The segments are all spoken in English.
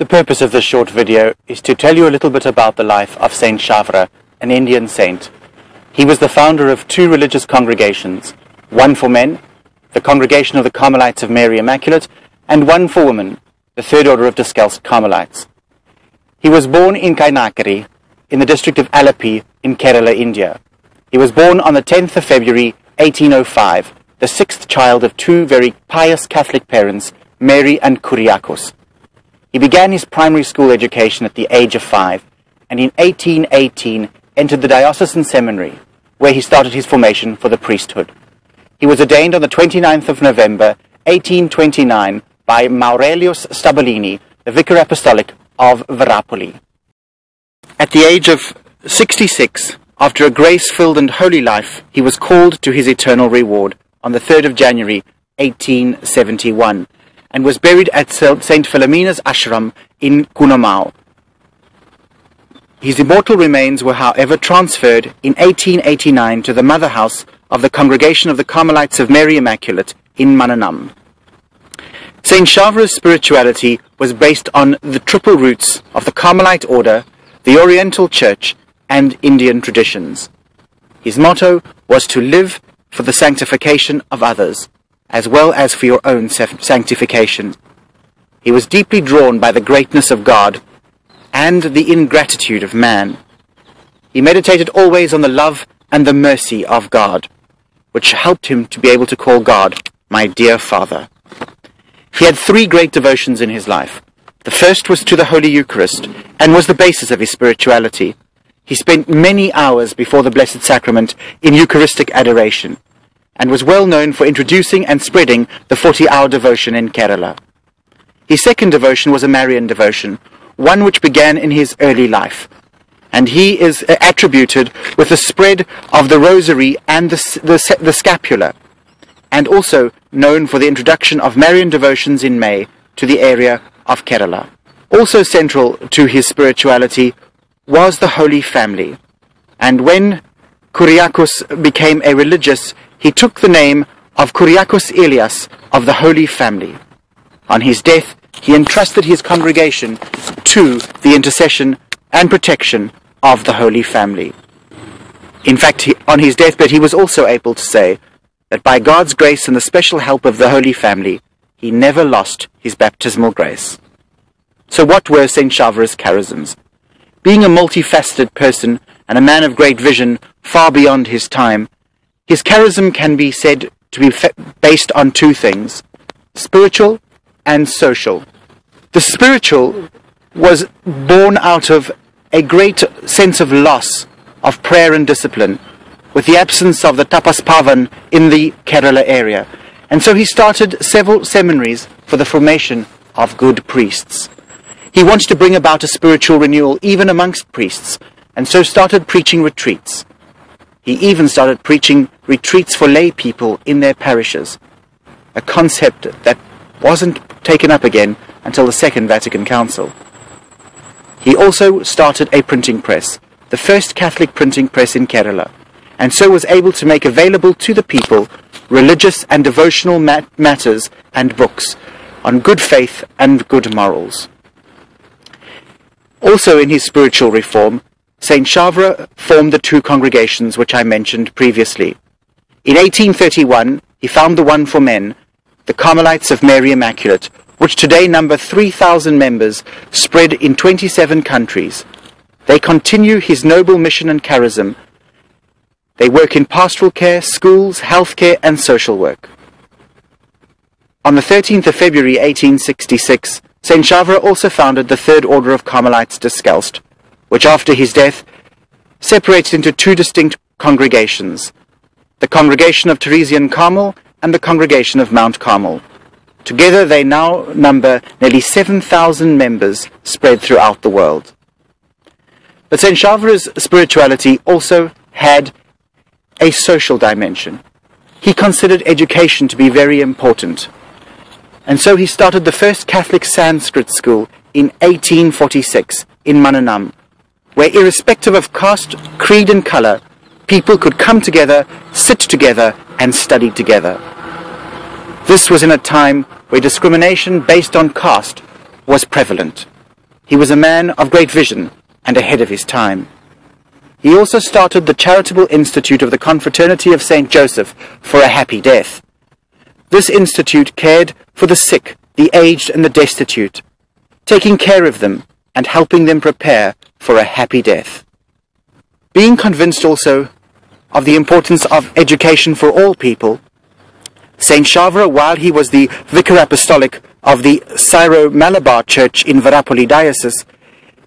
The purpose of this short video is to tell you a little bit about the life of Saint Chavara, an Indian saint. He was the founder of two religious congregations, one for men, the Congregation of the Carmelites of Mary Immaculate, and one for women, the Third Order of Discalced Carmelites. He was born in Kainakary, in the district of Alleppey in Kerala, India. He was born on the 10th of February 1805, the sixth child of two very pious Catholic parents, Mary and Kuriakose. He began his primary school education at the age of 5, and in 1818 entered the diocesan seminary, where he started his formation for the priesthood. He was ordained on the 29th of November 1829 by Maurelius Stabilini, the Vicar apostolic of Verapoly. At the age of 66, after a grace-filled and holy life, he was called to his eternal reward on the 3rd of January 1871, and was buried at Saint Philomina's Ashram in Koonammavu. His immortal remains were, however, transferred in 1889 to the mother house of the Congregation of the Carmelites of Mary Immaculate in Mannanam. Saint Chavara's spirituality was based on the triple roots of the Carmelite order, the Oriental Church, and Indian traditions. His motto was to live for the sanctification of others, as well as for your own sanctification. He was deeply drawn by the greatness of God and the ingratitude of man. He meditated always on the love and the mercy of God, which helped him to be able to call God my dear Father. He had three great devotions in his life. The first was to the Holy Eucharist, and was the basis of his spirituality. He spent many hours before the Blessed Sacrament in Eucharistic adoration, and was well known for introducing and spreading the 40-hour devotion in Kerala. His second devotion was a Marian devotion, one which began in his early life, and he is attributed with the spread of the rosary and the scapular, and also known for the introduction of Marian devotions in May to the area of Kerala. Also central to his spirituality was the Holy Family, and when Kuriakose became a religious, he took the name of Kuriakose Elias of the Holy Family. On his death, he entrusted his congregation to the intercession and protection of the Holy Family. In fact, on his deathbed, he was also able to say that by God's grace and the special help of the Holy Family, he never lost his baptismal grace. So what were Saint Chavara's charisms? Being a multifaceted person and a man of great vision far beyond his time, his charism can be said to be based on two things: spiritual and social. The spiritual was born out of a great sense of loss of prayer and discipline, with the absence of the tapas pavan in the Kerala area, and so he started several seminaries for the formation of good priests. He wanted to bring about a spiritual renewal even amongst priests, and so started preaching retreats. He even started preaching retreats for lay people in their parishes, a concept that wasn't taken up again until the Second Vatican Council. He also started a printing press, the first Catholic printing press in Kerala, and so was able to make available to the people religious and devotional matters and books on good faith and good morals. Also in his spiritual reform, Saint Chavara formed the two congregations which I mentioned previously. In 1831, he founded the one for men, the Carmelites of Mary Immaculate, which today number 3,000 members spread in 27 countries. They continue his noble mission and charism. They work in pastoral care, schools, healthcare, and social work. On the 13th of February 1866, Saint Chavara also founded the Third Order of Carmelites Discalced, which after his death separated into two distinct congregations, the Congregation of Teresian Carmel and the Congregation of Mount Carmel. Together they now number nearly 7,000 members spread throughout the world. But Saint Chavara's spirituality also had a social dimension. He considered education to be very important, and so he started the first Catholic Sanskrit school in 1846 in Mannanam, where irrespective of caste, creed and colour, people could come together, sit together and study together. This was in a time where discrimination based on caste was prevalent. He was a man of great vision and ahead of his time. He also started the charitable institute of the Confraternity of St. Joseph for a happy death. This institute cared for the sick, the aged and the destitute, taking care of them and helping them prepare for a happy death. Being convinced also of the importance of education for all people, Saint Chavara, while he was the Vicar apostolic of the Syro-Malabar Church in Verapoly Diocese,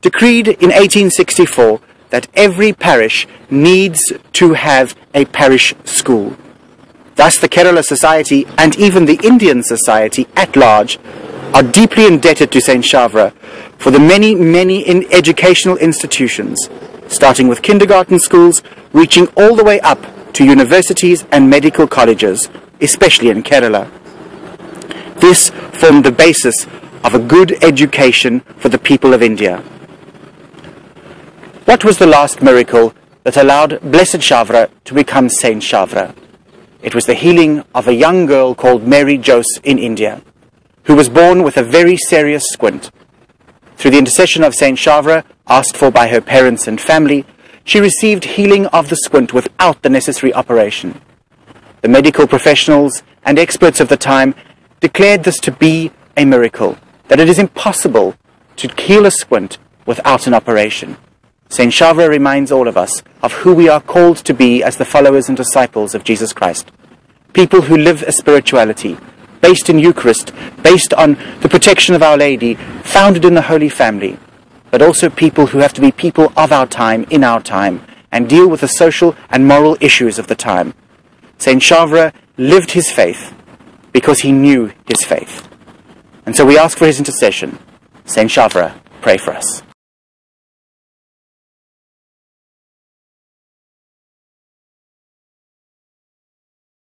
decreed in 1864 that every parish needs to have a parish school. Thus the Kerala Society and even the Indian Society at large are deeply indebted to Saint Chavara for the many educational institutions, starting with kindergarten schools, reaching all the way up to universities and medical colleges, especially in Kerala. This formed the basis of a good education for the people of India. What was the last miracle that allowed Blessed Chavara to become Saint Chavara? It was the healing of a young girl called Mary Jose in India, who was born with a very serious squint. Through the intercession of Saint Chavara, asked for by her parents and family, she received healing of the squint without the necessary operation. The medical professionals and experts of the time declared this to be a miracle, that it is impossible to heal a squint without an operation. Saint Chavara reminds all of us of who we are called to be as the followers and disciples of Jesus Christ. People who live a spirituality based in Eucharist, based on the protection of Our Lady, founded in the Holy Family, but also people who have to be people of our time, in our time, and deal with the social and moral issues of the time. Saint Chavara lived his faith because he knew his faith. And so we ask for his intercession. Saint Chavara, pray for us.